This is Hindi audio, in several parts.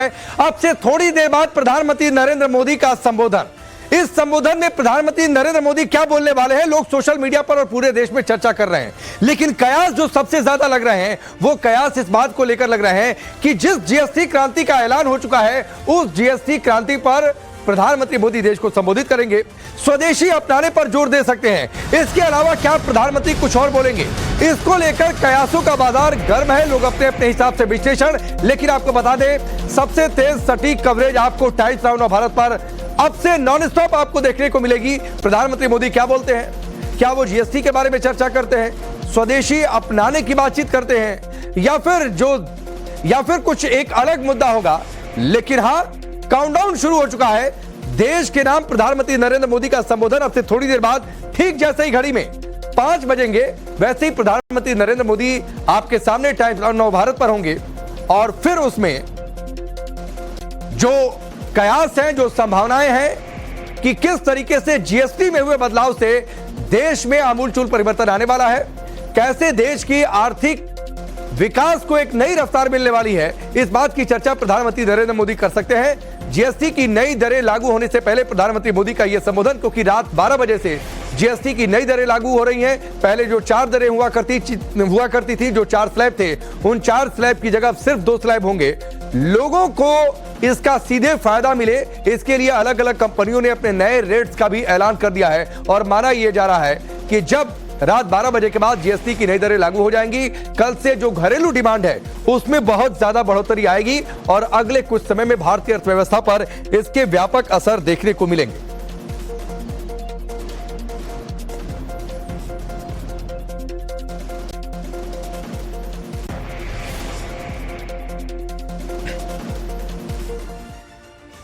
अब से थोड़ी देर बाद प्रधानमंत्री नरेंद्र मोदी का संबोधन। इस संबोधन में प्रधानमंत्री नरेंद्र मोदी क्या बोलने वाले हैं, लोग सोशल मीडिया पर और पूरे देश में चर्चा कर रहे हैं। लेकिन कयास जो सबसे ज्यादा लग रहे हैं वो कयास इस बात को लेकर लग रहे हैं कि जिस जीएसटी क्रांति का ऐलान हो चुका है उस जीएसटी क्रांति पर प्रधानमंत्री मोदी देश को संबोधित करेंगे, स्वदेशी अपनाने पर जोर दे सकते हैं। इसके अलावा क्या प्रधानमंत्री कुछ और बोलेंगे, इसको लेकर कयासों का बाजार गर्म है, लोग अपने अपने हिसाब से विश्लेषण। लेकिन आपको बता दें, सबसे तेज सटीक कवरेज आपको टाइम्स नाउ भारत पर अब से नॉन स्टॉप आपको देखने को मिलेगी। प्रधानमंत्री मोदी क्या बोलते हैं, क्या वो जीएसटी के बारे में चर्चा करते हैं, स्वदेशी अपनाने की बातचीत करते हैं, या फिर कुछ एक अलग मुद्दा होगा। लेकिन हाँ, काउंटडाउन शुरू हो चुका है। देश के नाम प्रधानमंत्री नरेंद्र मोदी का संबोधन अब से थोड़ी देर बाद, ठीक जैसे ही घड़ी में 5 बजेंगे वैसे ही प्रधानमंत्री नरेंद्र मोदी आपके सामने टाइम्स नाउ भारत पर होंगे। और फिर उसमें जो कयास हैं, जो संभावनाएं हैं कि किस तरीके से जीएसटी में हुए बदलाव से देश में आमूलचूल परिवर्तन आने वाला है, कैसे देश की आर्थिक विकास को एक नई रफ्तार मिलने वाली है, इस बात की चर्चा प्रधानमंत्री नरेंद्र मोदी कर सकते हैं। जीएसटी की नई दरें लागू होने से पहले प्रधानमंत्री मोदी का यह संबोधन, क्योंकि रात 12 बजे से जीएसटी की नई दरें लागू हो रही हैं। पहले जो 4 दरें हुआ करती थी, जो 4 स्लैब थे, उन 4 स्लैब की जगह सिर्फ 2 स्लैब होंगे। लोगों को इसका सीधे फायदा मिले, इसके लिए अलग अलग कंपनियों ने अपने नए रेट्स का भी ऐलान कर दिया है। और माना यह जा रहा है कि जब रात 12 बजे के बाद जीएसटी की नई दरें लागू हो जाएंगी, कल से जो घरेलू डिमांड है उसमें बहुत ज्यादा बढ़ोतरी आएगी और अगले कुछ समय में भारतीय अर्थव्यवस्था पर इसके व्यापक असर देखने को मिलेंगे।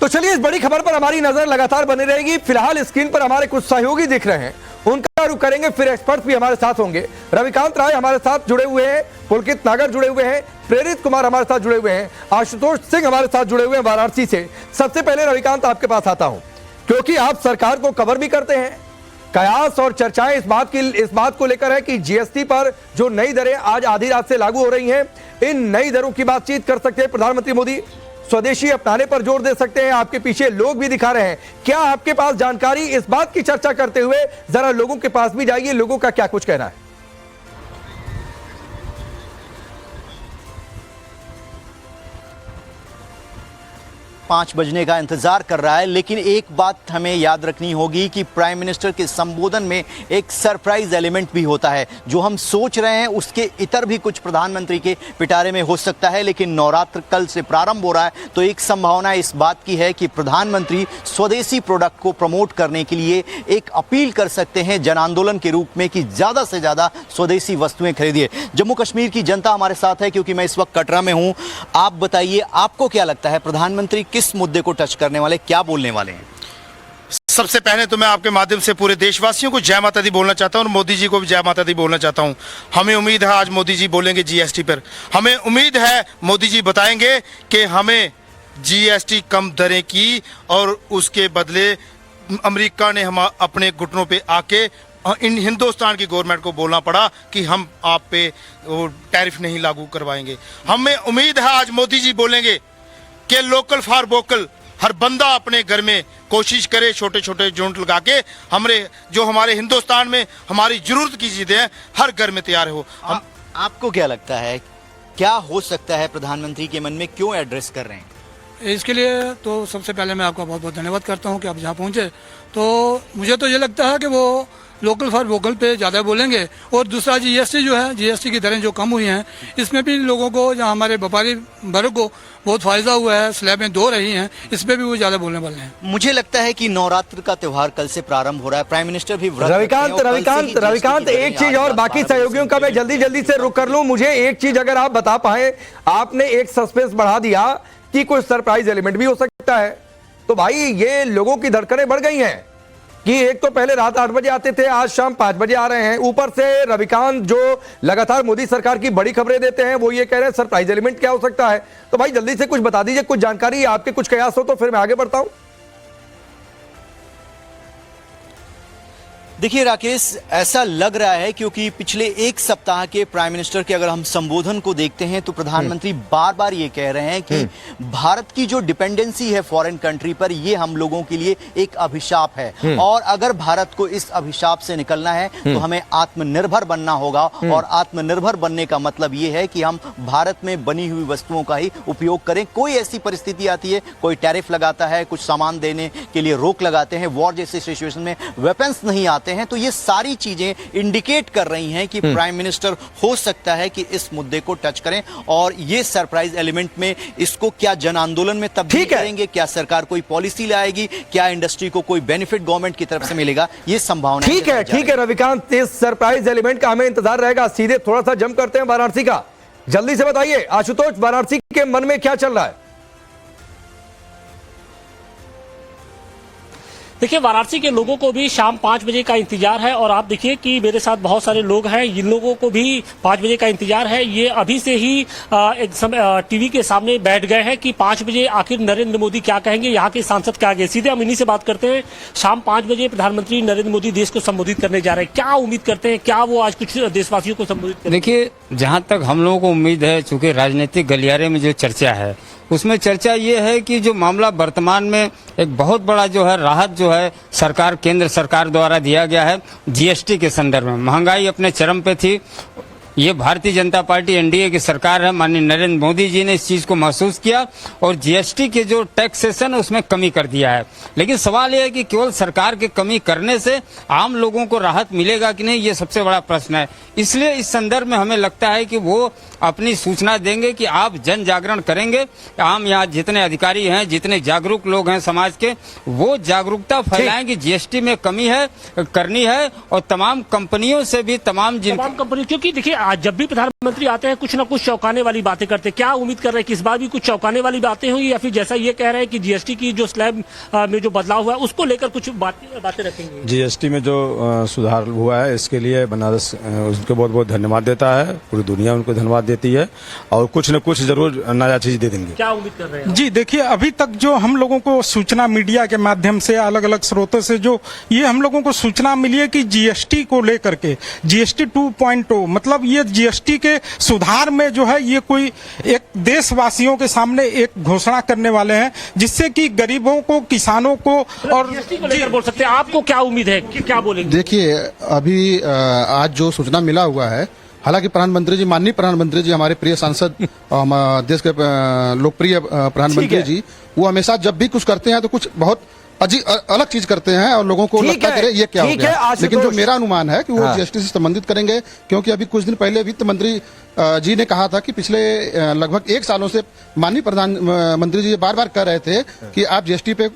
तो चलिए, इस बड़ी खबर पर हमारी नजर लगातार बनी रहेगी। फिलहाल स्क्रीन पर हमारे कुछ सहयोगी दिख रहे हैं, उनका रुख करेंगे, फिर एक्सपर्ट भी हमारे साथ होंगे। रविकांत राय हमारे साथ जुड़े हुए हैं, पुलकित नागर जुड़े हुए हैं, प्रेरित कुमार हमारे साथ जुड़े हुए हैं, आशुतोष सिंह हमारे साथ जुड़े हुए हैं वाराणसी से। सबसे पहले रविकांत, आपके पास आता हूं क्योंकि आप सरकार को कवर भी करते हैं। कयास और चर्चाएं इस बात को लेकर है कि जीएसटी पर जो नई दरें आज आधी रात से लागू हो रही हैं, इन नई दरों की बातचीत कर सकते हैं प्रधानमंत्री मोदी, स्वदेशी अपनाने पर जोर दे सकते हैं। आपके पीछे लोग भी दिखा रहे हैं, क्या आपके पास जानकारी इस बात की चर्चा करते हुए जरा लोगों के पास भी जाइए, लोगों का क्या कुछ कहना है। 5 बजने का इंतजार कर रहा है, लेकिन एक बात हमें याद रखनी होगी कि प्राइम मिनिस्टर के संबोधन में एक सरप्राइज एलिमेंट भी होता है। जो हम सोच रहे हैं उसके इतर भी कुछ प्रधानमंत्री के पिटारे में हो सकता है। लेकिन नवरात्र कल से प्रारंभ हो रहा है, तो एक संभावना इस बात की है कि प्रधानमंत्री स्वदेशी प्रोडक्ट को प्रमोट करने के लिए एक अपील कर सकते हैं जन आंदोलन के रूप में कि ज़्यादा से ज़्यादा स्वदेशी वस्तुएं खरीदिए। जम्मू कश्मीर की जनता हमारे साथ है, क्योंकि मैं इस वक्त कटरा में हूँ। आप बताइए, आपको क्या लगता है प्रधानमंत्री किस मुद्दे को टच करने वाले, क्या बोलने वाले हैं? सबसे पहले तो मैं आपके माध्यम से पूरे देशवासियों को जय माता दी बोलना चाहता हूं और मोदी जी को भी जय माता दी बोलना चाहता हूं। हमें उम्मीद है आज मोदी जी बोलेंगे जीएसटी पर। हमें उम्मीद है मोदी जी बताएंगे कि हमें जीएसटी कम दरें की और उसके बदले अमेरिका ने हम अपने घुटनों पे आके इन हिंदुस्तान की गवर्नमेंट को बोलना पड़ा कि हम आप पे टैरिफ नहीं लागू करवाएंगे। हमें उम्मीद है आज मोदी जी बोलेंगे कि लोकल फॉर वोकल, हर बंदा अपने घर में कोशिश करे छोटे छोटे यूनिट लगा के हमारे हिंदुस्तान में हमारी जरूरत की चीजें हैं हर घर में तैयार हो। आपको क्या लगता है क्या हो सकता है प्रधानमंत्री के मन में, क्यों एड्रेस कर रहे हैं? इसके लिए तो सबसे पहले मैं आपका बहुत बहुत धन्यवाद करता हूं कि आप जहां पहुंचे। तो मुझे तो ये लगता है कि वो लोकल फॉर वोकल पे ज़्यादा बोलेंगे। और दूसरा जीएसटी जो है, जीएसटी की दरें जो कम हुई हैं, इसमें भी लोगों को, जहाँ हमारे व्यापारी वर्ग को बहुत फायदा हुआ है, स्लैबें 2 रही हैं, इस पे भी वो ज़्यादा बोलने वाले हैं। मुझे लगता है कि नवरात्र का त्यौहार कल से प्रारंभ हो रहा है, प्राइम मिनिस्टर भी रविकांत एक चीज और बाकी सहयोगियों का मैं जल्दी से रुक कर लूं। मुझे एक चीज अगर आप बता पाए, आपने एक सस्पेंस बढ़ा दिया कि कोई सरप्राइज एलिमेंट भी हो सकता है। तो भाई, ये लोगों की धड़कनें बढ़ गई हैं कि एक तो पहले रात 8 बजे आते थे, आज शाम 5 बजे आ रहे हैं। ऊपर से रविकांत जो लगातार मोदी सरकार की बड़ी खबरें देते हैं, वो ये कह रहे हैं सरप्राइज एलिमेंट क्या हो सकता है। तो भाई जल्दी से कुछ बता दीजिए, कुछ जानकारी आपके कुछ कयास हो तो फिर मैं आगे बढ़ता हूं। देखिए राकेश, ऐसा लग रहा है क्योंकि पिछले एक सप्ताह के प्राइम मिनिस्टर के अगर हम संबोधन को देखते हैं तो प्रधानमंत्री बार बार ये कह रहे हैं कि भारत की जो डिपेंडेंसी है फॉरेन कंट्री पर, ये हम लोगों के लिए एक अभिशाप है और अगर भारत को इस अभिशाप से निकलना है तो हमें आत्मनिर्भर बनना होगा और आत्मनिर्भर बनने का मतलब ये है कि हम भारत में बनी हुई वस्तुओं का ही उपयोग करें। कोई ऐसी परिस्थिति आती है, कोई टैरिफ लगाता है, कुछ सामान देने के लिए रोक लगाते हैं, वॉर जैसी सिचुएशन में वेपन्स नहीं आते हैं, तो ये सारी चीजें इंडिकेट कर रही हैं कि प्राइम मिनिस्टर हो सकता है कि इस मुद्दे को टच करें और ये सरप्राइज एलिमेंट में इसको क्या जन आंदोलन में तब्दील करेंगे, क्या सरकार कोई पॉलिसी लाएगी, क्या इंडस्ट्री को कोई बेनिफिट गवर्नमेंट की तरफ से मिलेगा, ये संभावना। ठीक है रविकांत, इस सरप्राइज एलिमेंट का हमें इंतजार रहेगा। सीधे थोड़ा सा जंप करते हैं वाराणसी का। जल्दी से बताइए आशुतोष, वाराणसी के मन में क्या चल रहा है? देखिए, वाराणसी के लोगों को भी शाम 5 बजे का इंतजार है और आप देखिए कि मेरे साथ बहुत सारे लोग हैं, इन लोगों को भी 5 बजे का इंतजार है। ये अभी से ही एक समय टीवी के सामने बैठ गए हैं कि 5 बजे आखिर नरेंद्र मोदी क्या कहेंगे, यहाँ के सांसद क्या कहेंगे। सीधे हम इन्हीं से बात करते हैं। शाम 5 बजे प्रधानमंत्री नरेंद्र मोदी देश को संबोधित करने जा रहे हैं, क्या उम्मीद करते हैं, क्या वो आज कुछ देशवासियों को संबोधित करेंगे? देखिए, जहां तक हम लोगों को उम्मीद है, चूंकि राजनीतिक गलियारे में जो चर्चा है उसमें चर्चा ये है कि जो मामला वर्तमान में एक बहुत बड़ा जो है राहत जो है सरकार, केंद्र सरकार द्वारा दिया गया है जीएसटी के संदर्भ में। महंगाई अपने चरम पे थी, ये भारतीय जनता पार्टी एनडीए की सरकार है, माननीय नरेंद्र मोदी जी ने इस चीज को महसूस किया और जीएसटी के जो टैक्सेशन है उसमें कमी कर दिया है। लेकिन सवाल यह है कि केवल सरकार के कमी करने से आम लोगों को राहत मिलेगा कि नहीं, ये सबसे बड़ा प्रश्न है। इसलिए इस संदर्भ में हमें लगता है कि वो अपनी सूचना देंगे कि आप जन जागरण करेंगे। आम यहाँ जितने अधिकारी हैं, जितने जागरूक लोग हैं समाज के, वो जागरूकता फैलाएं कि जीएसटी में कमी है, करनी है और तमाम कंपनियों से भी तमाम कंपनी, क्योंकि देखिए आज जब भी प्रधानमंत्री आते हैं कुछ ना कुछ चौंकाने वाली बातें करते हैं। क्या उम्मीद कर रहे हैं कि इस बार भी कुछ चौंकाने वाली बातें होंगी या फिर जैसा ये कह रहे हैं कि जीएसटी की जो स्लैब में जो बदलाव हुआ है उसको लेकर कुछ बातें रखेंगे? जीएसटी में जो सुधार हुआ है इसके लिए बनारस उनको बहुत बहुत धन्यवाद देता है, पूरी दुनिया उनको धन्यवाद देती है और कुछ न कुछ जरूर नया चीज दे देंगे। क्या उम्मीद कर रहे हैं? जी देखिए, अभी तक जो हम लोगों को सूचना मीडिया के माध्यम से, अलग अलग स्रोतों से जो ये हम लोगों को सूचना मिली है कि जीएसटी को लेकर के, जीएसटी 2.0 मतलब ये जीएसटी के सुधार में जो है ये कोई एक देशवासियों के सामने एक घोषणा करने वाले हैं जिससे कि गरीबों को, किसानों को और जीएसटी को लेकर बोल सकते हैं। आपको क्या उम्मीद है कि क्या बोलेंगे? देखिए, अभी आज जो सूचना मिला हुआ है, हालांकि प्रधानमंत्री जी, माननीय प्रधानमंत्री जी, हमारे प्रिय सांसद, देश के लोकप्रिय प्रधानमंत्री जी, वो हमेशा जब भी कुछ करते हैं तो कुछ बहुत अलग चीज करते हैं और लोगों को लगता है ये क्या हो गया। लेकिन जो मेरा अनुमान है कि वो जीएसटी से संबंधित करेंगे, क्योंकि अभी कुछ दिन पहले वित्त मंत्री जी ने कहा था कि पिछले लगभग 1 सालों से माननीय प्रधानमंत्री जी बार बार कह रहे थे कि आप जीएसटी पे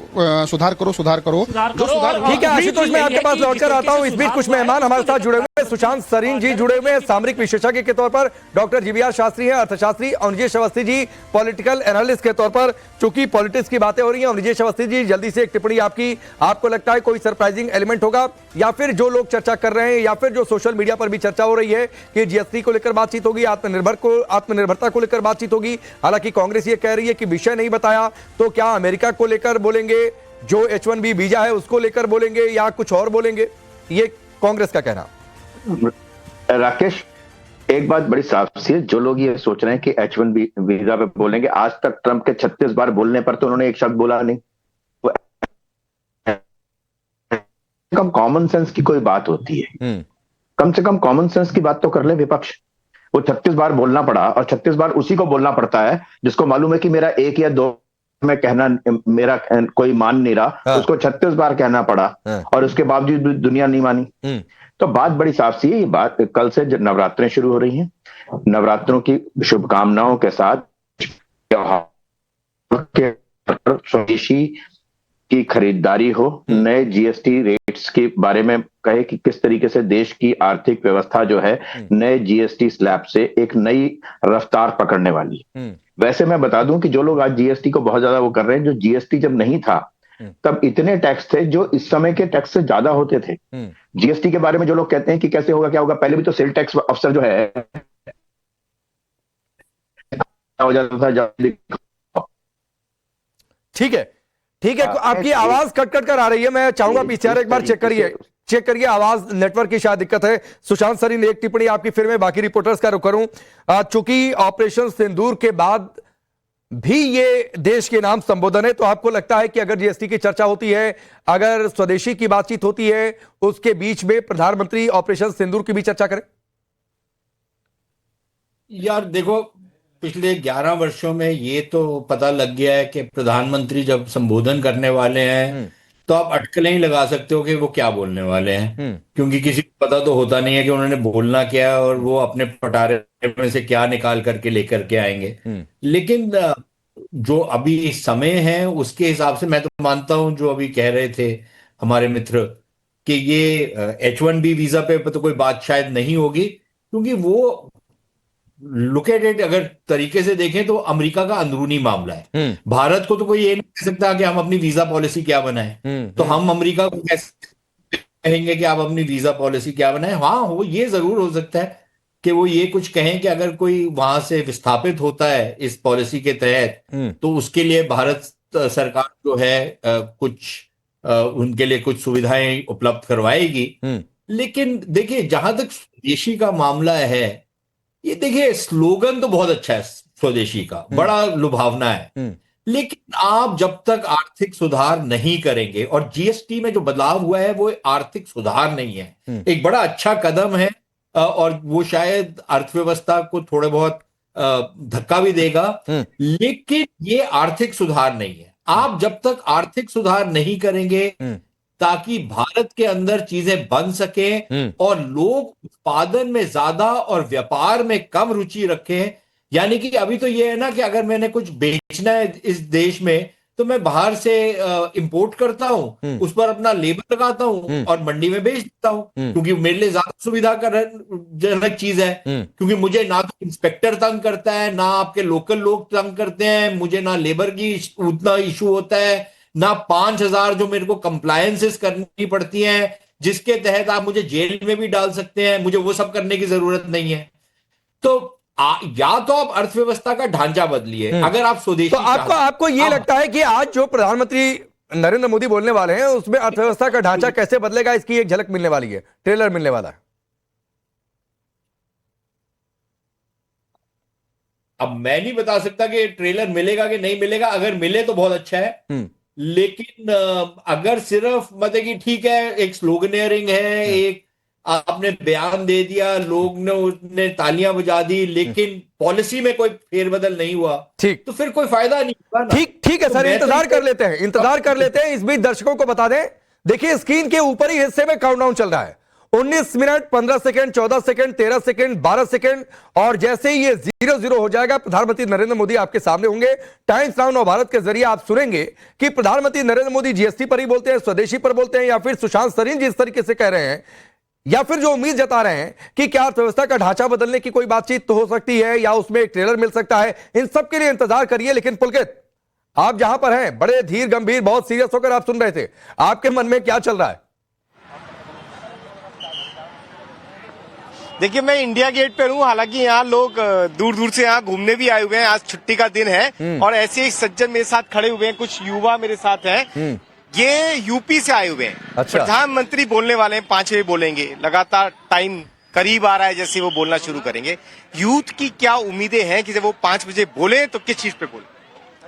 सुधार करो, सुधार करो। ठीक है आशुतोष, मैं आपके पास लौटकर आता हूं। इस बीच कुछ मेहमान हमारे साथ जुड़े हुए हैं। सुशांत सरीन जी जुड़े हुए हैं, सामरिक विशेषज्ञ के तौर पर। डॉक्टर जीवीआर शास्त्री हैं, अर्थशास्त्री। और विजय अवस्थी जी पॉलिटिकल एनालिस्ट के तौर पर। चूंकि पॉलिटिक्स की बातें हो रही हैं, विजय अवस्थी जी जल्दी से एक टिप्पणी आपकी। आपको लगता है कोई सरप्राइजिंग एलिमेंट होगा या फिर जो लोग चर्चा कर रहे हैं या फिर जो सोशल मीडिया पर भी चर्चा हो रही है कि जीएसटी को लेकर बातचीत होगी, आत्मनिर्भरता को लेकर बातचीत होगी? हालांकि कांग्रेस ये कह रही है कि विषय नहीं बताया, तो क्या अमेरिका को लेकर बोलेंगे, जो H1B वीजा है उसको लेकर बोलेंगे या कुछ और बोलेंगे? ये कांग्रेस का कहना। राकेश, एक बात बड़ी साफ सी है, जो लोग ये सोच रहे हैं कि H1B वीजा पे बोलेंगे, आज तक ट्रंप के 36 बार बोलने पर तो उन्होंने एक शब्द बोला नहीं। कम कॉमन सेंस की कोई बात होती है, कम से कम कॉमन सेंस की बात तो कर ले विपक्ष। वो 36 बार बोलना पड़ा और 36 बार उसी को बोलना पड़ता है जिसको मालूम है कि मेरा 1 या 2 में कहना मेरा कोई मान नहीं रहा, उसको 36 बार कहना पड़ा और उसके बावजूद भी दुनिया नहीं मानी। तो बात बड़ी साफ सी है। ये बात कल से नवरात्रें शुरू हो रही हैं, नवरात्रों की शुभकामनाओं के साथ स्वदेशी की खरीदारी हो, नए जीएसटी रेट्स के बारे में कहे कि किस तरीके से देश की आर्थिक व्यवस्था जो है नए जीएसटी स्लैब से एक नई रफ्तार पकड़ने वाली। वैसे मैं बता दूं कि जो लोग आज जीएसटी को बहुत ज्यादा वो कर रहे हैं, जो जीएसटी जब नहीं था तब इतने टैक्स थे जो इस समय के टैक्स से ज्यादा होते थे। जीएसटी के बारे में जो लोग कहते हैं कि कैसे होगा क्या होगा, पहले भी तो सेल टैक्स अफसर जो है हो जाता था। ठीक है, आपकी आवाज कट कट कर आ रही है। मैं चाहूंगा पीसीआर एक बार चेक करिए, चेक करिए, आवाज नेटवर्क की शायद दिक्कत है। सुशांत सरीन, एक टिप्पणी आपकी, फिर मैं बाकी रिपोर्टर्स का रुख करूं। चूंकि ऑपरेशन सिंदूर के बाद भी ये देश के नाम संबोधन है, तो आपको लगता है कि अगर जीएसटी की चर्चा होती है, अगर स्वदेशी की बातचीत होती है, उसके बीच में प्रधानमंत्री ऑपरेशन सिंदूर की भी चर्चा करें? यार देखो, पिछले 11 वर्षों में ये तो पता लग गया है कि प्रधानमंत्री जब संबोधन करने वाले हैं तो आप अटकलें ही लगा सकते हो कि वो क्या बोलने वाले हैं, क्योंकि किसी को पता तो होता नहीं है कि उन्होंने बोलना क्या है और वो अपने पटारे में से क्या निकाल करके लेकर के आएंगे। लेकिन जो अभी समय है उसके हिसाब से मैं तो मानता हूं, जो अभी कह रहे थे हमारे मित्र, कि ये H1B वीजा पे तो कोई बात शायद नहीं होगी, क्योंकि वो लुक एट इट अगर तरीके से देखें तो अमेरिका का अंदरूनी मामला है। भारत को तो कोई ये नहीं कह सकता कि हम अपनी वीजा पॉलिसी क्या बनाएं, तो हम अमेरिका को कैसे कहेंगे कि आप अपनी वीजा पॉलिसी क्या बनाएं। हाँ, वो ये जरूर हो सकता है कि वो ये कुछ कहें कि अगर कोई वहां से विस्थापित होता है इस पॉलिसी के तहत, तो उसके लिए भारत सरकार जो है कुछ उनके लिए कुछ सुविधाएं उपलब्ध करवाएगी। लेकिन देखिए, जहां तक स्वदेशी का मामला है, ये देखिए स्लोगन तो बहुत अच्छा है स्वदेशी का, बड़ा लुभावना है, लेकिन आप जब तक आर्थिक सुधार नहीं करेंगे, और जीएसटी में जो बदलाव हुआ है वो आर्थिक सुधार नहीं है, एक बड़ा अच्छा कदम है और वो शायद अर्थव्यवस्था को थोड़े बहुत धक्का भी देगा, लेकिन ये आर्थिक सुधार नहीं है। आप जब तक आर्थिक सुधार नहीं करेंगे ताकि भारत के अंदर चीजें बन सके और लोग उत्पादन में ज्यादा और व्यापार में कम रुचि रखें, यानी कि अभी तो ये है ना कि अगर मैंने कुछ बेचना है इस देश में तो मैं बाहर से इंपोर्ट करता हूं, उस पर अपना लेबर लगाता हूं और मंडी में बेच देता हूं, क्योंकि मेरे लिए ज्यादा सुविधाजनक चीज है, क्योंकि मुझे ना तो इंस्पेक्टर तंग करता है, ना आपके लोकल लोग तंग करते हैं, मुझे ना लेबर की उतना इशू होता है, ना 5000 जो मेरे को कंप्लायंसेस करनी पड़ती हैं जिसके तहत आप मुझे जेल में भी डाल सकते हैं, मुझे वो सब करने की जरूरत नहीं है। तो या तो आप अर्थव्यवस्था का ढांचा बदलिए, अगर आप स्वदेशी, तो आपको ये लगता है कि आज जो प्रधानमंत्री नरेंद्र मोदी बोलने वाले हैं उसमें अर्थव्यवस्था का ढांचा कैसे बदलेगा, इसकी एक झलक मिलने वाली है, ट्रेलर मिलने वाला है? अब मैं नहीं बता सकता कि ट्रेलर मिलेगा कि नहीं मिलेगा, अगर मिले तो बहुत अच्छा है, लेकिन अगर सिर्फ मतलब कि ठीक है एक स्लोगनेयरिंग है, एक आपने बयान दे दिया, लोग ने तालियां बजा दी, लेकिन पॉलिसी में कोई फेरबदल नहीं हुआ, ठीक, तो फिर कोई फायदा नहीं हुआ ना। ठीक है सर, इंतजार कर लेते हैं। इस बीच दर्शकों को बता दें, देखिए स्क्रीन के ऊपरी हिस्से में काउंटडाउन चल रहा है, 19 minute 15 second, 14 second, 13 second, 12 second, और जैसे ही ये 0-0 हो जाएगा प्रधानमंत्री नरेंद्र मोदी आपके सामने होंगे। टाइम्स नाउ नव भारत के जरिए आप सुनेंगे कि प्रधानमंत्री नरेंद्र मोदी जीएसटी पर ही बोलते हैं, स्वदेशी पर बोलते हैं, या फिर सुशांत सरीन जिस तरीके से कह रहे हैं, या फिर जो उम्मीद जता रहे हैं कि क्या अर्थव्यवस्था का ढांचा बदलने की कोई बातचीत तो हो सकती है, या उसमें एक ट्रेलर मिल सकता है। इन सब के लिए इंतजार करिए। लेकिन पुलकित, आप जहां पर हैं, बड़े धीर गंभीर, बहुत सीरियस होकर आप सुन रहे थे, आपके मन में क्या चल रहा है? देखिए, मैं इंडिया गेट पे हूँ, हालांकि यहाँ लोग दूर दूर से यहाँ घूमने भी आए हुए हैं, आज छुट्टी का दिन है, और ऐसे ही सज्जन मेरे साथ खड़े हुए हैं, कुछ युवा मेरे साथ हैं, ये यूपी से आए हुए हैं। अच्छा। प्रधानमंत्री बोलने वाले हैं, 5 बजे बोलेंगे, लगातार टाइम करीब आ रहा है जैसे वो बोलना शुरू करेंगे। यूथ की क्या उम्मीदें हैं कि जब वो 5 बजे बोले तो किस चीज पे बोले?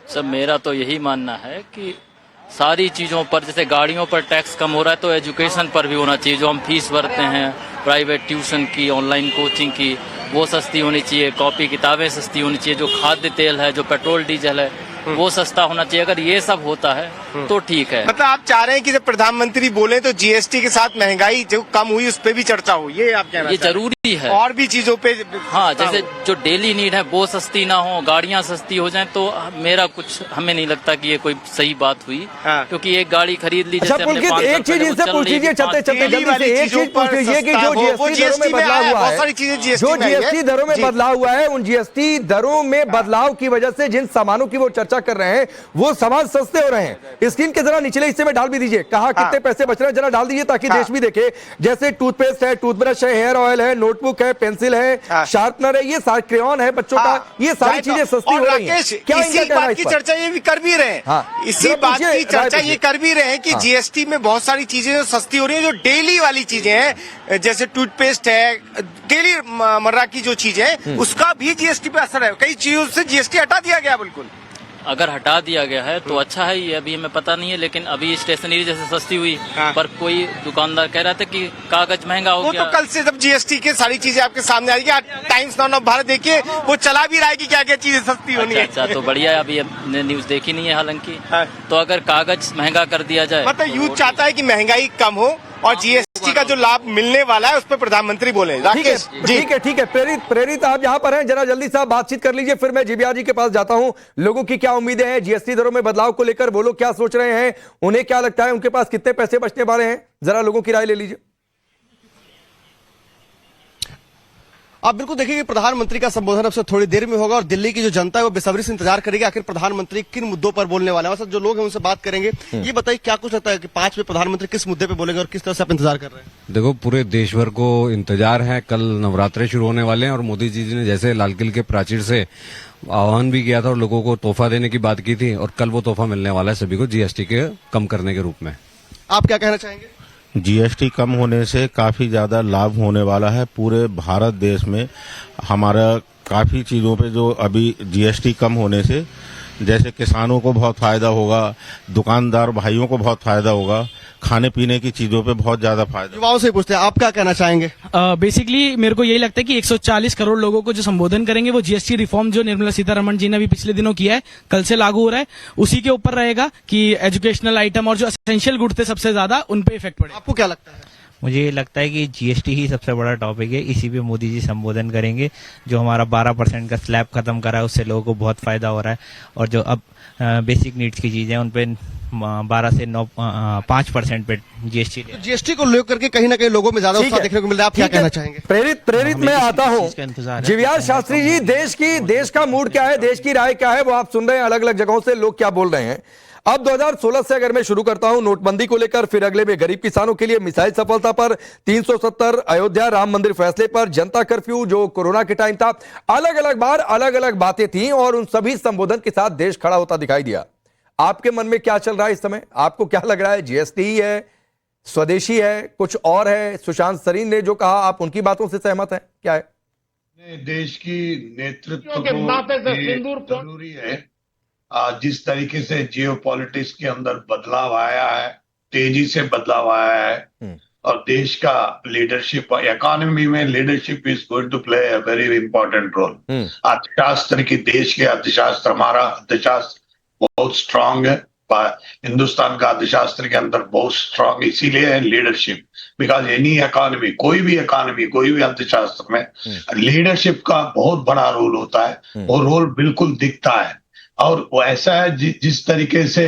सब मेरा तो यही मानना है कि सारी चीज़ों पर, जैसे गाड़ियों पर टैक्स कम हो रहा है तो एजुकेशन पर भी होना चाहिए। जो हम फीस भरते हैं प्राइवेट ट्यूशन की, ऑनलाइन कोचिंग की, वो सस्ती होनी चाहिए। कॉपी किताबें सस्ती होनी चाहिए। जो खाद्य तेल है, जो पेट्रोल डीजल है, वो सस्ता होना चाहिए। अगर ये सब होता है तो ठीक है। मतलब आप चाह रहे हैं कि जब प्रधानमंत्री बोले तो जीएसटी के साथ महंगाई जो कम हुई उस पर भी चर्चा हो, ये आप कहना? ये जरूरी है। और भी चीजों पे, हाँ, जैसे जो डेली नीड है वो सस्ती ना हो, गाड़ियाँ सस्ती हो जाएं, तो मेरा कुछ, हमें नहीं लगता कि ये कोई सही बात हुई। क्योंकि एक गाड़ी खरीद ली, जैसे हमने 5 साल एक चीज इनसे पूछ लीजिए, चलते चलते एक चीज पूछ लीजिए कि जो जीएसटी दरों में बदलाव हुआ है, जो जीएसटी दरों में बदलाव हुआ है, उन जीएसटी दरों में बदलाव की वजह से जिन सामानों की वो चर्चा चर्चा कर रहे हैं वो सामान सस्ते हो रहे हैं। स्क्रीन के जरा निचले हिस्से में डाल भी दीजिए, कहा कितने पैसे बच रहे हैं जरा डाल दीजिए ताकि देश भी देखे। जैसे टूथपेस्ट है, टूथब्रश है, हेयर ऑयल है, नोटबुक है, पेंसिल है, शार्पनर है, ये सारे क्रेयॉन है बच्चों का, ये सारी चीजें सस्ती हो रही हैं। क्या इसी बात की चर्चा ये भी कर भी रहे हैं, इसी बात की चर्चा ये कर भी रहे हैं कि जीएसटी में बहुत सारी चीजें जो सस्ती हो रही है, जो डेली वाली चीजें हैं जैसे टूथपेस्ट है, डेली मर्रा की जो चीजें हैं उसका भी जीएसटी पे असर है। कई चीजों से जीएसटी हटा दिया गया बिल्कुल। अगर हटा दिया गया है तो अच्छा है, ये अभी हमें पता नहीं है, लेकिन अभी स्टेशनरी जैसे सस्ती हुई पर कोई दुकानदार कह रहा था कि कागज महंगा हो गया। वो तो कल से जब जीएसटी के सारी चीजें आपके सामने आएगी, टाइम्स नाउ भारत देखिए वो चला भी रहा है कि क्या क्या चीजें सस्ती होनी है। अच्छा तो बढ़िया है, अभी हमने न्यूज देखी नहीं है हालांकि। तो अगर कागज महंगा कर दिया जाए, मतलब यूथ चाहता है कि महंगाई कम हो और जीएसटी का जो लाभ मिलने वाला है उस पर प्रधानमंत्री बोले। राकेश जी, ठीक है प्रेरित आप यहाँ पर हैं, जरा जल्दी से आप बातचीत कर लीजिए, फिर मैं जीबीआर जी के पास जाता हूँ। लोगों की क्या उम्मीदें हैं जीएसटी दरों में बदलाव को लेकर, वो लोग क्या सोच रहे हैं, उन्हें क्या लगता है, उनके पास कितने पैसे बचने वाले हैं, जरा लोगों की राय ले लीजिए। आप बिल्कुल देखिए कि प्रधानमंत्री का संबोधन अब से थोड़ी देर में होगा और दिल्ली की जो जनता है वो बेसब्री से इंतजार करेगी आखिर प्रधानमंत्री किन मुद्दों पर बोलने वाले हैं। जो लोग हैं उनसे बात करेंगे। ये बताइए क्या कुछ लगता है कि 5 में प्रधानमंत्री किस मुद्दे पे बोलेंगे और किस तरह से आप इंतजार कर रहे हैं? देखो पूरे देश भर को इंतजार है, कल नवरात्रे शुरू होने वाले हैं और मोदी जी ने जैसे लाल किले के प्राचीर से आह्वान भी किया था और लोगों को तोहफा देने की बात की थी और कल वो तोहफा मिलने वाला है सभी को जीएसटी के कम करने के रूप में। आप क्या कहना चाहेंगे? जीएसटी कम होने से काफी ज्यादा लाभ होने वाला है पूरे भारत देश में। हमारा काफी चीजों पे जो अभी जीएसटी कम होने से जैसे किसानों को बहुत फायदा होगा, दुकानदार भाइयों को बहुत फायदा होगा, खाने पीने की चीजों पे बहुत ज्यादा फायदा। युवाओं से पूछते हैं आप क्या कहना चाहेंगे? बेसिकली मेरे को यही लगता है कि 140 करोड़ लोगों को जो संबोधन करेंगे वो जीएसटी रिफॉर्म जो निर्मला सीतारमण जी ने अभी पिछले दिनों किया है, कल से लागू हो रहा है, उसी के ऊपर रहेगा कि एजुकेशनल आइटम और जो एसेंशियल गुड थे सबसे ज्यादा उन पे इफेक्ट पड़ेगा। आपको क्या लगता है? मुझे ये लगता है कि जीएसटी ही सबसे बड़ा टॉपिक है, इसी पे मोदी जी संबोधन करेंगे। जो हमारा 12% का स्लैब खत्म करा है उससे लोगों को बहुत फायदा हो रहा है और जो अब बेसिक नीड्स की चीजें उन पे 12 से 5% पे जीएसटी। जीएसटी को लेकर के कहीं ना कहीं लोगों में ज्यादा उत्साह देखने को मिल रहा है। आप क्या कहना चाहेंगे? प्रेरित मैं आता हूँ। जीवीआर शास्त्री जी, देश का मूड क्या है, देश की राय क्या है, वो आप सुन रहे हैं, अलग अलग जगहों से लोग क्या बोल रहे हैं। अब 2016 से अगर मैं शुरू करता हूं नोटबंदी को लेकर, फिर अगले में गरीब किसानों के लिए मिसाइल सफलता पर, 370, अयोध्या राम मंदिर फैसले पर, जनता कर्फ्यू जो कोरोना के टाइम था, अलग अलग बार अलग अलग बातें थी और उन सभी संबोधन के साथ देश खड़ा होता दिखाई दिया। आपके मन में क्या चल रहा है इस समय? आपको क्या लग रहा है, जीएसटी ही है, स्वदेशी है, कुछ और है? सुशांत सरीन ने जो कहा, आप उनकी बातों से सहमत हैं? क्या है? देश की नेतृत्व को जरूरी है। जिस तरीके से जियोपॉलिटिक्स के अंदर बदलाव आया है, तेजी से बदलाव आया है और देश का लीडरशिप, इकोनॉमी में leadership is going to play a very important role. अर्थशास्त्र की, देश के अर्थशास्त्र, हमारा अर्थशास्त्र बहुत स्ट्रांग है, हिंदुस्तान का अर्थशास्त्र के अंदर बहुत स्ट्रांग इसीलिए है लीडरशिप, बिकॉज एनी इकोनॉमी, कोई भी अर्थशास्त्र में लीडरशिप का बहुत बड़ा रोल होता है और रोल बिल्कुल दिखता है। और वो ऐसा है जिस तरीके से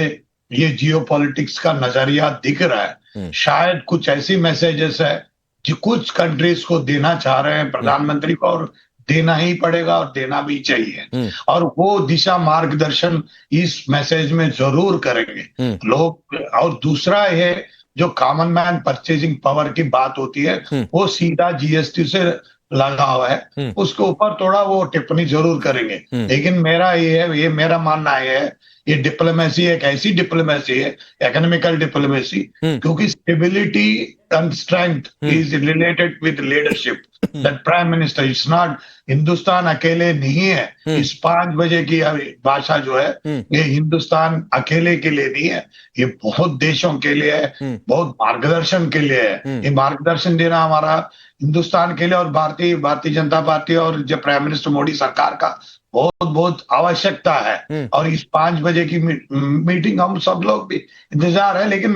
ये जियोपॉलिटिक्स का नजरिया दिख रहा है, शायद कुछ ऐसी मैसेजेस है जो कुछ कंट्रीज को देना चाह रहे हैं प्रधानमंत्री को, और देना ही पड़ेगा और देना भी चाहिए, और वो दिशा मार्गदर्शन इस मैसेज में जरूर करेंगे लोग। और दूसरा ये जो कॉमन मैन परचेजिंग पावर की बात होती है वो सीधा जीएसटी से लगा हुआ है, उसके ऊपर थोड़ा वो टिप्पणी जरूर करेंगे। लेकिन मेरा ये मेरा मानना ये है, ये डिप्लोमेसी एक ऐसी डिप्लोमेसी है, इकोनॉमिकल डिप्लोमेसी, क्योंकि stability and strength is related with leadership. That prime minister it's not, Hindustan अकेले नहीं है। इस 5 बजे की भाषा जो है ये हिंदुस्तान अकेले के लिए नहीं है, ये बहुत देशों के लिए है, बहुत मार्गदर्शन के लिए है। ये मार्गदर्शन देना हमारा हिंदुस्तान के लिए और भारतीय जनता पार्टी और जो प्राइम मिनिस्टर मोदी सरकार का बहुत बहुत आवश्यकता है। और इस 5 बजे की मीटिंग हम सब लोग भी इंतजार है, लेकिन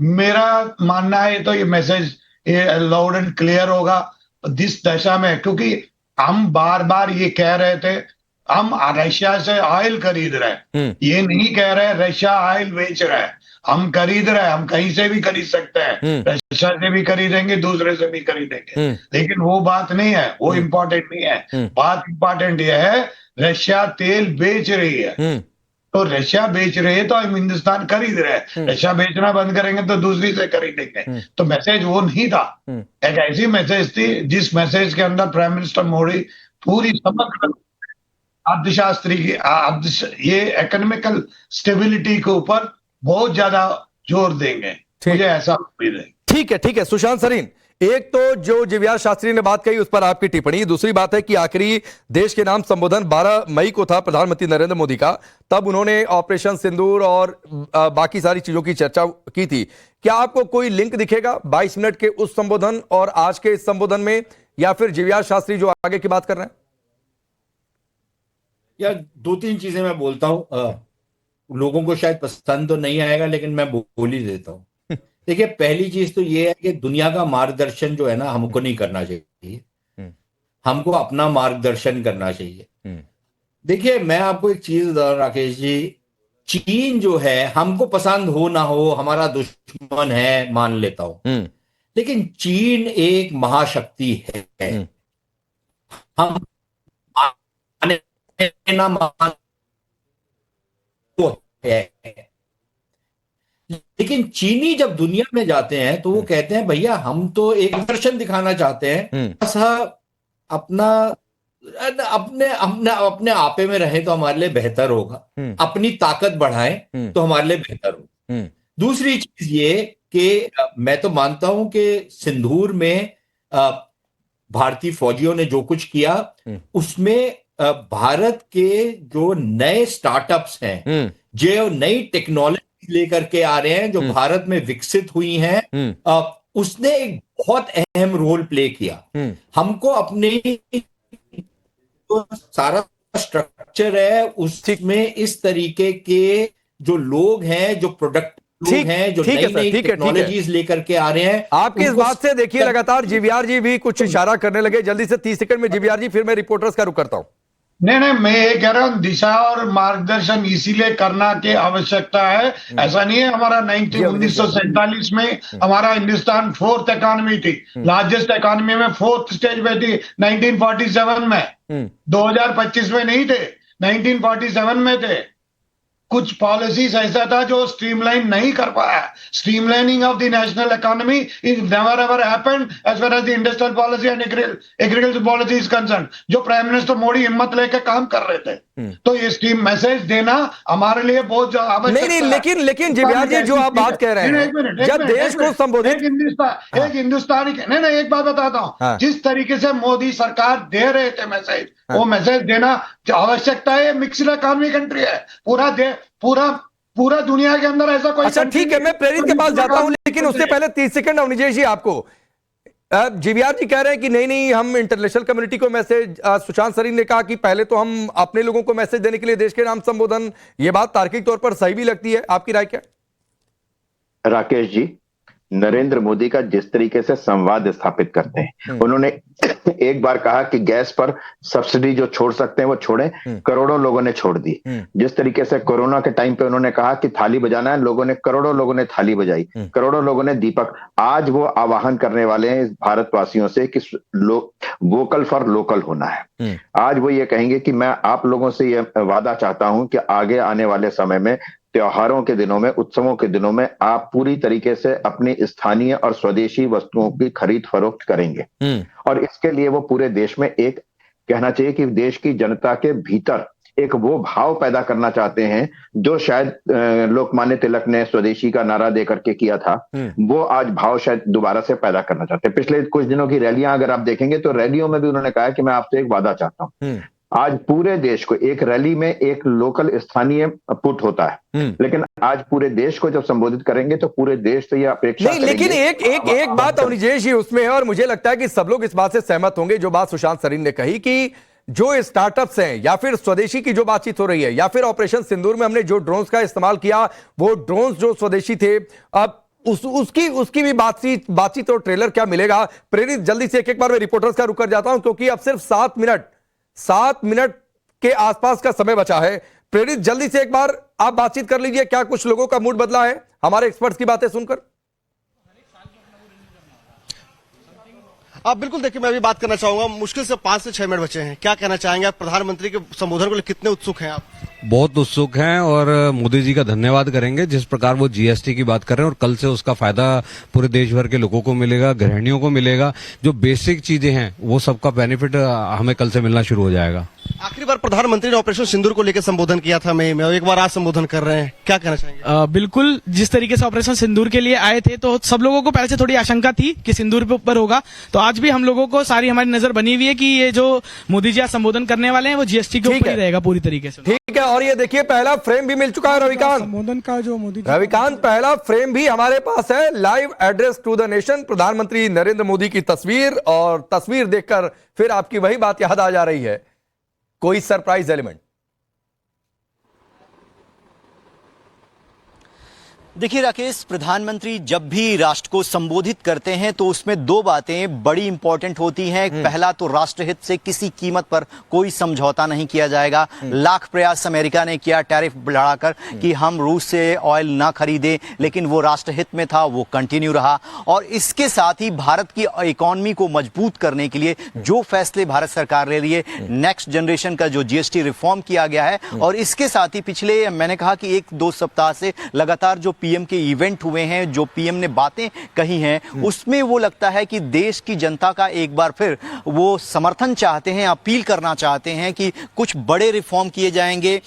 मेरा मानना है तो ये मैसेज ये लाउड एंड क्लियर होगा जिस दशा में, क्योंकि हम बार बार ये कह रहे थे हम रशिया से ऑयल खरीद रहे हैं, ये नहीं कह रहे रशिया ऑयल बेच रहा है, हम खरीद रहे हैं, हम कहीं से भी खरीद सकते हैं, रशिया से भी खरीदेंगे, दूसरे से भी खरीदेंगे, लेकिन वो बात नहीं है, वो इम्पोर्टेंट नहीं है। बात इम्पोर्टेंट यह है रशिया तेल बेच रही है, तो रशिया बेच रहे हैं तो हम हिंदुस्तान खरीद रहे हैं, रशिया बेचना बंद करेंगे तो दूसरी से खरीदेंगे। तो मैसेज वो नहीं था, एक ऐसी मैसेज थी जिस मैसेज के अंदर प्राइम मिनिस्टर मोदी पूरी समग्र अर्थशास्त्री की ये इकोनॉमिकल स्टेबिलिटी के ऊपर बहुत ज्यादा जोर देंगे, मुझे ऐसा उम्मीद है। ठीक है सुशांत सरीन, एक तो जो जीवीआर शास्त्री ने बात कही उस पर आपकी टिप्पणी, दूसरी बात है कि आखिरी देश के नाम संबोधन 12 मई को था प्रधानमंत्री नरेंद्र मोदी का, तब उन्होंने ऑपरेशन सिंदूर और बाकी सारी चीजों की चर्चा की थी। क्या आपको कोई लिंक दिखेगा 22 मिनट के उस संबोधन और आज के इस संबोधन में, या फिर जीवीआर शास्त्री जो आगे की बात कर रहे हैं? यार 2-3 चीजें मैं बोलता हूं, लोगों को शायद पसंद तो नहीं आएगा लेकिन मैं बोल ही देता हूं। देखिए, पहली चीज तो ये है कि दुनिया का मार्गदर्शन जो है ना हमको नहीं करना चाहिए, हमको अपना मार्गदर्शन करना चाहिए। देखिए, मैं आपको एक चीज बता राकेश जी, चीन जो है हमको पसंद हो ना हो, हमारा दुश्मन है मान लेता हूं, लेकिन चीन एक महाशक्ति है। हम ना मान है, लेकिन चीनी जब दुनिया में जाते हैं तो वो कहते हैं भैया हम तो एक दर्शन दिखाना चाहते हैं, ऐसा अपना अपने आपे में रहे तो हमारे लिए बेहतर होगा, अपनी ताकत बढ़ाएं तो हमारे लिए बेहतर होगा। दूसरी चीज ये कि मैं तो मानता हूं कि सिंदूर में भारतीय फौजियों ने जो कुछ किया उसमें भारत के जो नए स्टार्टअप्स हैं, जो नई टेक्नोलॉजी लेकर के आ रहे हैं, जो भारत में विकसित हुई हैं, उसने एक बहुत अहम रोल प्ले किया। हमको अपने जो सारा स्ट्रक्चर है उसमें इस तरीके के जो लोग हैं, जो प्रोडक्ट लोग हैं, जो नई टेक्नोलॉजीज लेकर के आ रहे हैं, आपकी इस बात से देखिए लगातार जीवीआर जी भी कुछ इशारा करने लगे। जल्दी से 30 सेकंड में जीवीआर जी, फिर मैं रिपोर्टर्स का रुख करता हूं। नहीं, मैं ये कह रहा हूँ दिशा और मार्गदर्शन इसीलिए करना की आवश्यकता है। ऐसा नहीं है, हमारा 1947 में हमारा हिंदुस्तान 4th इकॉनमी थी, लार्जेस्ट इकॉनमी में 4th स्टेज पे थी 1947 में, 2025 में नहीं थे, 1947 में थे। कुछ पॉलिसीज ऐसा था जो स्ट्रीमलाइन नहीं कर पाया। Streamlining of the national economy is never ever happened as far as the industrial policy and agriculture policy is concern, जो प्राइम मिनिस्टर मोदी हिम्मत लेकर काम कर रहे थे। तो ये स्ट्रीम मैसेज देना हमारे लिए बहुत आवश्यक नहीं, लेकिन जीवीआर जी जो आप बात कह रहे हैं, जब देश को संबोधित एक हिंदुस्तानी नहीं, एक बात बताता हूँ, जिस तरीके से मोदी सरकार दे रहे थे मैसेज, वो मैसेज देना आवश्यकता है। मिक्स्ड इकोनॉमी कंट्री है, पूरा दुनिया के अंदर ऐसा कोई। अच्छा ठीक है, मैं प्रेरित के पास जाता हूं, लेकिन उससे पहले 30 सेकंड अवनिजेश जी आपको। जीवीआर जी कह रहे हैं कि नहीं हम इंटरनेशनल कम्युनिटी को मैसेज, सुशांत सरीन ने कहा कि पहले तो हम अपने लोगों को मैसेज देने के लिए देश के नाम संबोधन, ये बात तार्किक तौर पर सही भी लगती है, आपकी राय क्या? राकेश जी, नरेंद्र मोदी का जिस तरीके से संवाद स्थापित करते हैं, उन्होंने एक बार कहा कि गैस पर सब्सिडी जो छोड़ सकते हैं वो छोड़ें, करोड़ों लोगों ने छोड़ दी। जिस तरीके से कोरोना के टाइम पे उन्होंने कहा कि थाली बजाना है, करोड़ों लोगों ने थाली बजाई, करोड़ों लोगों ने दीपक। आज वो आह्वान करने वाले हैं भारतवासियों से कि वोकल फॉर लोकल होना है। आज वो ये कहेंगे कि मैं आप लोगों से ये वादा चाहता हूं कि आगे आने वाले समय में, त्योहारों के दिनों में, उत्सवों के दिनों में आप पूरी तरीके से अपनी स्थानीय और स्वदेशी वस्तुओं की खरीद फरोख्त करेंगे। और इसके लिए वो पूरे देश में एक कहना चाहिए कि देश की जनता के भीतर एक वो भाव पैदा करना चाहते हैं जो शायद लोकमान्य तिलक ने स्वदेशी का नारा दे करके किया था, वो आज भाव शायद दोबारा से पैदा करना चाहते हैं। पिछले कुछ दिनों की रैलियां अगर आप देखेंगे तो रैलियों में भी उन्होंने कहा कि मैं आपसे एक वादा चाहता हूं। आज पूरे देश को एक रैली में एक लोकल स्थानीय पुट होता है, लेकिन आज पूरे देश को जब संबोधित करेंगे तो पूरे देश से यह अपेक्षा नहीं, लेकिन एक बात अवनिजेश जी उसमें है, और मुझे लगता है कि सब लोग इस बात से सहमत होंगे, जो बात सुशांत सरीन ने कही कि जो स्टार्टअप्स हैं या फिर स्वदेशी की जो बातचीत हो रही है, या फिर ऑपरेशन सिंदूर में हमने जो ड्रोन्स का इस्तेमाल किया, वो ड्रोन्स जो स्वदेशी थे, अब उसकी भी बातचीत और ट्रेलर क्या मिलेगा? प्रेरित जल्दी से एक बार मैं रिपोर्टर्स का रुक कर जाता हूं, क्योंकि अब सिर्फ 7 मिनट के आसपास का समय बचा है। प्रेरित जल्दी से एक बार आप बातचीत कर लीजिए, क्या कुछ लोगों का मूड बदला है हमारे एक्सपर्ट्स की बातें सुनकर? आप बिल्कुल देखिए, मैं अभी बात करना चाहूंगा, मुश्किल से 5 से 6 मिनट बचे हैं, क्या कहना चाहेंगे आप प्रधानमंत्री के संबोधन को लेकर कितने उत्सुक हैं आप? बहुत उत्सुक हैं और मोदी जी का धन्यवाद करेंगे जिस प्रकार वो जीएसटी की बात कर रहे हैं, और कल से उसका फायदा पूरे देश भर के लोगों को मिलेगा, गृहिणियों को मिलेगा। जो बेसिक चीजें हैं वो सबका बेनिफिट हमें कल से मिलना शुरू हो जाएगा। आखिरी बार प्रधानमंत्री ने ऑपरेशन सिंदूर को लेकर संबोधन किया था मई में, और एक बार आज संबोधन कर रहे हैं, क्या कहना चाहेंगे? बिल्कुल, जिस तरीके से ऑपरेशन सिंदूर के लिए आए थे तो सब लोगों को पहले से थोड़ी आशंका थी कि सिंदूर पे ऊपर होगा, तो आज भी हम लोगों को सारी हमारी नजर बनी हुई है कि ये जो मोदी जी आज संबोधन करने वाले हैं वो जीएसटी के ऊपर ही रहेगा पूरी तरीके से। ठीक है, और ये देखिए पहला फ्रेम भी मिल चुका है रविकांत। संबोधन का जो मोदी रविकांत, पहला फ्रेम भी हमारे पास है, live address to the nation, प्रधानमंत्री नरेंद्र मोदी की तस्वीर, और तस्वीर देखकर फिर आपकी वही बात याद आ जा रही है, कोई सरप्राइज एलिमेंट। देखिए राकेश, प्रधानमंत्री जब भी राष्ट्र को संबोधित करते हैं तो उसमें दो बातें बड़ी इंपॉर्टेंट होती हैं। पहला तो राष्ट्रहित से किसी कीमत पर कोई समझौता नहीं किया जाएगा। लाख प्रयास अमेरिका ने किया टैरिफ बढ़ाकर कि हम रूस से ऑयल ना खरीदें, लेकिन वो राष्ट्रहित में था, वो कंटिन्यू रहा। और इसके साथ ही भारत की इकोनॉमी को मजबूत करने के लिए जो फैसले भारत सरकार ले रही है, नेक्स्ट जनरेशन का जो जीएसटी रिफॉर्म किया गया है, और इसके साथ ही पिछले मैंने कहा कि 1-2 सप्ताह से लगातार जो पीएम के इवेंट हुए हैं, जो पीएम ने बातें कही हैं, उसमें वो लगता है कि देश की जनता का एक बार फिर वो समर्थन चाहते हैं, अपील करना चाहते हैं कि कुछ बड़े रिफॉर्म किए जाएंगे।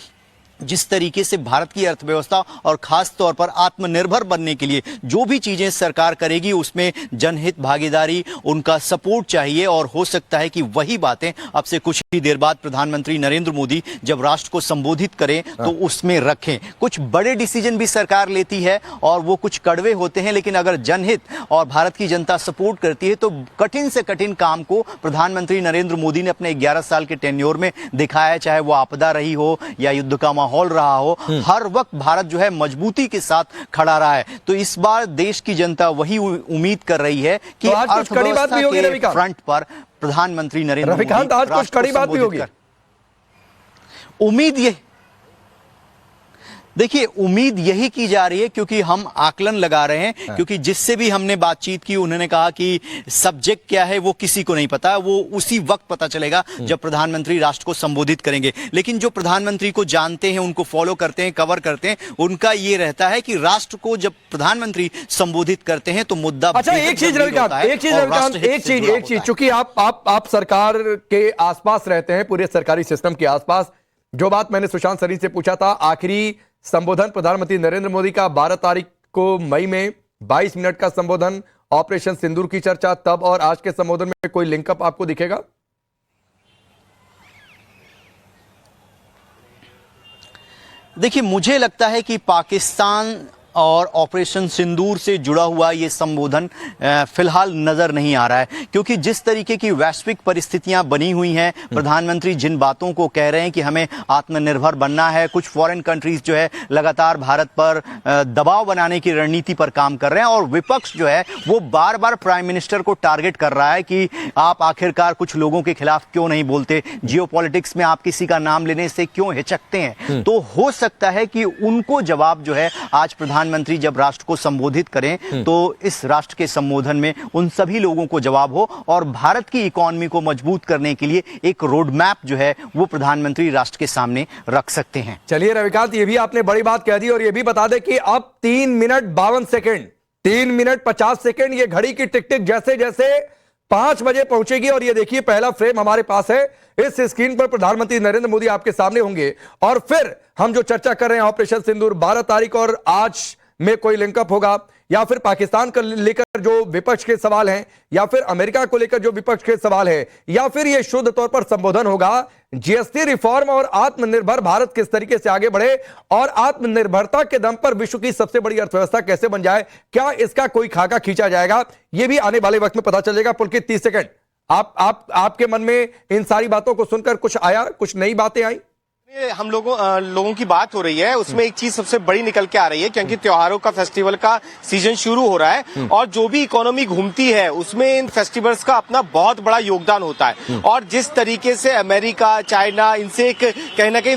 जिस तरीके से भारत की अर्थव्यवस्था और खास तौर पर आत्मनिर्भर बनने के लिए जो भी चीजें सरकार करेगी उसमें जनहित भागीदारी, उनका सपोर्ट चाहिए, और हो सकता है कि वही बातें अब से कुछ ही देर बाद प्रधानमंत्री नरेंद्र मोदी जब राष्ट्र को संबोधित करें तो उसमें रखें। कुछ बड़े डिसीजन भी सरकार लेती है और वो कुछ कड़वे होते हैं, लेकिन अगर जनहित और भारत की जनता सपोर्ट करती है तो कठिन से कठिन काम को प्रधानमंत्री नरेंद्र मोदी ने अपने 11 साल के टेन्योर में दिखाया, चाहे वो आपदा रही हो या युद्ध का माहौल रहा हो, हर वक्त भारत जो है मजबूती के साथ खड़ा रहा है। तो इस बार देश की जनता वही उम्मीद कर रही है कि तो आज कुछ कड़ी बात भी होगी रविकांत, फ्रंट पर प्रधानमंत्री नरेंद्र मोदी आज कुछ कड़ी बात भी होगी। उम्मीद ये, देखिए उम्मीद यही की जा रही है क्योंकि हम आकलन लगा रहे हैं, क्योंकि जिससे भी हमने बातचीत की उन्होंने कहा कि सब्जेक्ट क्या है वो किसी को नहीं पता, वो उसी वक्त पता चलेगा जब प्रधानमंत्री राष्ट्र को संबोधित करेंगे। लेकिन जो प्रधानमंत्री को जानते हैं, उनको फॉलो करते हैं, कवर करते हैं, उनका ये रहता है कि राष्ट्र को जब प्रधानमंत्री संबोधित करते हैं तो मुद्दा। अच्छा, एक चीज चूंकि आप सरकार के आसपास रहते हैं, पूरे सरकारी सिस्टम के आसपास, जो बात मैंने सुशांत सरीन से पूछा था, आखिरी संबोधन प्रधानमंत्री नरेंद्र मोदी का 12 तारीख को मई में 22 मिनट का संबोधन, ऑपरेशन सिंदूर की चर्चा तब और आज के संबोधन में कोई लिंकअप आपको दिखेगा? देखिए मुझे लगता है कि पाकिस्तान और ऑपरेशन सिंदूर से जुड़ा हुआ ये संबोधन फिलहाल नजर नहीं आ रहा है, क्योंकि जिस तरीके की वैश्विक परिस्थितियां बनी हुई हैं, प्रधानमंत्री जिन बातों को कह रहे हैं कि हमें आत्मनिर्भर बनना है, कुछ फॉरेन कंट्रीज जो है लगातार भारत पर दबाव बनाने की रणनीति पर काम कर रहे हैं, और विपक्ष जो है वो बार बार प्राइम मिनिस्टर को टारगेट कर रहा है कि आप आखिरकार कुछ लोगों के खिलाफ क्यों नहीं बोलते, जियोपॉलिटिक्स में आप किसी का नाम लेने से क्यों हिचकते हैं। तो हो सकता है कि उनको जवाब जो है आज प्रधानमंत्री जब राष्ट्र को संबोधित करें तो इस राष्ट्र के संबोधन में उन सभी लोगों को जवाब हो, और भारत की इकोनॉमी को मजबूत करने के लिए एक रोड मैप जो है वो प्रधानमंत्री राष्ट्र के सामने रख सकते हैं। चलिए रविकांत, ये भी आपने बड़ी बात कह दी, और ये भी बता दें कि अब 3 मिनट 52 सेकंड, 3 मिनट 50 सेकंड, ये घड़ी की टिक टिक जैसे जैसे 5 बजे पहुंचेगी। और ये देखिए पहला फ्रेम हमारे पास है, इस स्क्रीन पर प्रधानमंत्री नरेंद्र मोदी आपके सामने होंगे, और फिर हम जो चर्चा कर रहे हैं ऑपरेशन सिंदूर 12 तारीख और आज में कोई लिंकअप होगा, या फिर पाकिस्तान को लेकर जो विपक्ष के सवाल हैं, या फिर अमेरिका को लेकर जो विपक्ष के सवाल है, या फिर यह शुद्ध तौर पर संबोधन होगा जीएसटी रिफॉर्म और आत्मनिर्भर भारत किस तरीके से आगे बढ़े, और आत्मनिर्भरता के दम पर विश्व की सबसे बड़ी अर्थव्यवस्था कैसे बन जाए, क्या इसका कोई खाका खींचा जाएगा, यह भी आने वाले वक्त में पता चलेगा। पुलकित 30 सेकंड, आपके मन में इन सारी बातों को सुनकर कुछ आया, कुछ नई बातें आई? हम लोगों की बात हो रही है, उसमें एक चीज सबसे बड़ी निकल के आ रही है, क्योंकि त्योहारों का फेस्टिवल का सीजन शुरू हो रहा है और जो भी इकोनॉमी घूमती है उसमें इन फेस्टिवल्स का अपना बहुत बड़ा योगदान होता है। और जिस तरीके से अमेरिका, चाइना, इनसे एक कहीं ना कहीं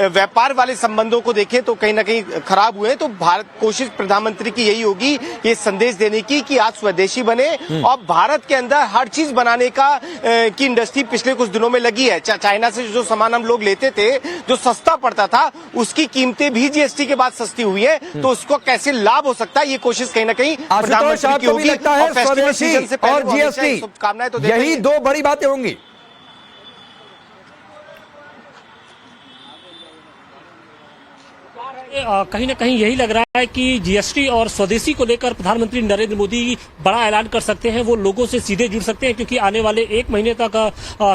व्यापार वाले संबंधों को देखें तो कहीं ना कहीं खराब हुए हैं। तो भारत कोशिश प्रधानमंत्री की यही होगी ये संदेश देने की कि आज स्वदेशी बने और भारत के अंदर हर चीज बनाने की इंडस्ट्री पिछले कुछ दिनों में लगी है। चाइना से जो सामान हम लोग लेते थे जो सस्ता पड़ता था उसकी कीमतें भी जीएसटी के बाद सस्ती हुई है, तो उसको कैसे लाभ हो सकता है ये कोशिश कहीं ना कहीं प्रधानमंत्री की होगी। लगता है स्वदेशी और जीएसटी शुभकामनाएं तो यही दो बड़ी बातें होंगी। कहीं ना कहीं यही लग रहा है कि जीएसटी और स्वदेशी को लेकर प्रधानमंत्री नरेंद्र मोदी बड़ा ऐलान कर सकते हैं, वो लोगों से सीधे जुड़ सकते हैं, क्योंकि आने वाले एक महीने तक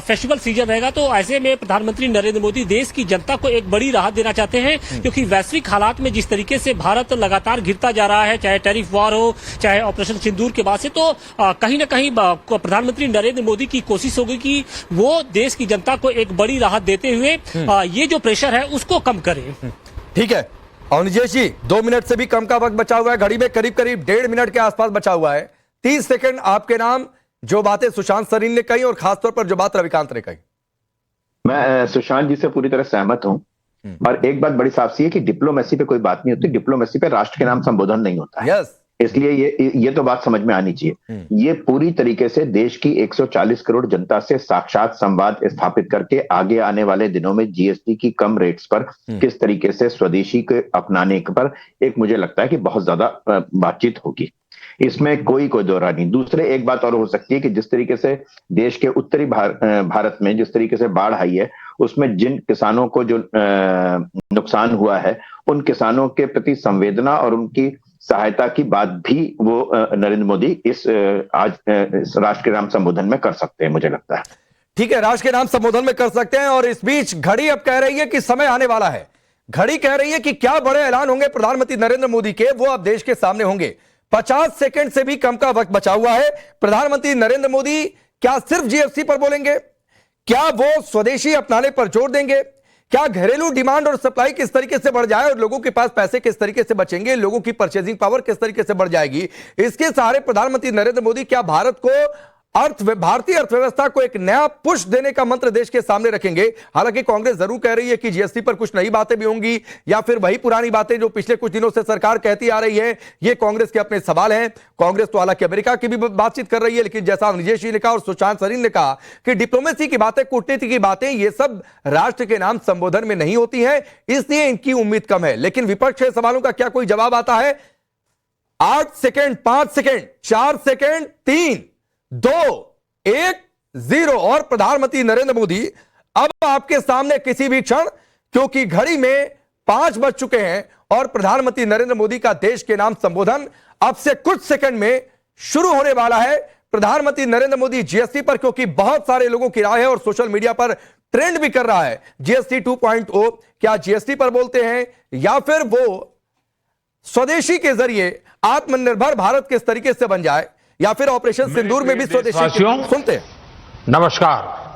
फेस्टिवल सीजन रहेगा। तो ऐसे में प्रधानमंत्री नरेंद्र मोदी देश की जनता को एक बड़ी राहत देना चाहते हैं, क्योंकि वैश्विक हालात में जिस तरीके से भारत लगातार गिरता जा रहा है, चाहे टैरिफ वॉर हो, चाहे ऑपरेशन सिंदूर के बाद से, तो कहीं ना कहीं प्रधानमंत्री नरेंद्र मोदी की कोशिश होगी कि वो देश की जनता को एक बड़ी राहत देते हुए ये जो प्रेशर है उसको कम करें। ठीक है और निजेश जी 2 मिनट से भी कम का वक्त बचा हुआ है, घड़ी में करीब 1.5 मिनट के आसपास बचा हुआ है। 30 सेकंड आपके नाम, जो बातें सुशांत सरीन ने कही और खासतौर पर जो बात रविकांत ने कही। मैं सुशांत जी से पूरी तरह सहमत हूं और एक बात बड़ी साफ सी है कि डिप्लोमेसी पे कोई बात नहीं होती, डिप्लोमेसी पे राष्ट्र के नाम संबोधन नहीं होता है। इसलिए ये तो बात समझ में आनी चाहिए। ये पूरी तरीके से देश की 140 करोड़ जनता से साक्षात संवाद स्थापित करके आगे आने वाले दिनों में जीएसटी की कम रेट्स पर किस तरीके से स्वदेशी के अपनाने पर एक मुझे लगता है कि बहुत ज्यादा बातचीत होगी, इसमें कोई दो राय नहीं। दूसरे एक बात और हो सकती है कि जिस तरीके से देश के उत्तरी भारत में जिस तरीके से बाढ़ आई है उसमें जिन किसानों को जो नुकसान हुआ है उन किसानों के प्रति संवेदना और उनकी सहायता की बात भी वो नरेंद्र मोदी इस राष्ट्र के नाम संबोधन में कर सकते हैं, मुझे लगता है। ठीक है, राष्ट्र के नाम संबोधन में कर सकते हैं। और इस बीच घड़ी अब कह रही है कि समय आने वाला है। घड़ी कह रही है कि क्या बड़े ऐलान होंगे प्रधानमंत्री नरेंद्र मोदी के, वो अब देश के सामने होंगे। 50 सेकंड से भी कम का वक्त बचा हुआ है। प्रधानमंत्री नरेंद्र मोदी क्या सिर्फ जीएसटी पर बोलेंगे? क्या वो स्वदेशी अपनाने पर जोर देंगे? क्या घरेलू डिमांड और सप्लाई किस तरीके से बढ़ जाए और लोगों के पास पैसे किस तरीके से बचेंगे, लोगों की परचेजिंग पावर किस तरीके से बढ़ जाएगी? इसके सहारे प्रधानमंत्री नरेंद्र मोदी क्या भारत को भारतीय अर्थव्यवस्था को एक नया पुश देने का मंत्र देश के सामने रखेंगे? हालांकि कांग्रेस जरूर कह रही है कि जीएसटी पर कुछ नई बातें भी होंगी या फिर वही पुरानी बातें जो पिछले कुछ दिनों से सरकार कहती आ रही है। ये कांग्रेस के अपने सवाल हैं। कांग्रेस तो हालांकि अमेरिका की भी बातचीत कर रही है, लेकिन जैसा निजेश जी ने कहा और सुशांत सरीन ने कहा कि डिप्लोमेसी की बातें, कूटनीति की बातें, ये सब राष्ट्र के नाम संबोधन में नहीं होती है, इसलिए इनकी उम्मीद कम है। लेकिन विपक्ष के सवालों का क्या कोई जवाब आता है? 8 सेकेंड, 5 सेकेंड, 4 सेकेंड, 3, 2, 1, 0 और प्रधानमंत्री नरेंद्र मोदी अब आपके सामने किसी भी क्षण, क्योंकि घड़ी में 5 बज चुके हैं और प्रधानमंत्री नरेंद्र मोदी का देश के नाम संबोधन अब से कुछ सेकंड में शुरू होने वाला है। प्रधानमंत्री नरेंद्र मोदी जीएसटी पर, क्योंकि बहुत सारे लोगों की राय है और सोशल मीडिया पर ट्रेंड भी कर रहा है, जीएसटी 2.0 क्या जीएसटी पर बोलते हैं या फिर वो स्वदेशी के जरिए आत्मनिर्भर भारत किस तरीके से बन जाए, या फिर ऑपरेशन सिंदूर में भी स्वदेशी? सुनते हैं। नमस्कार।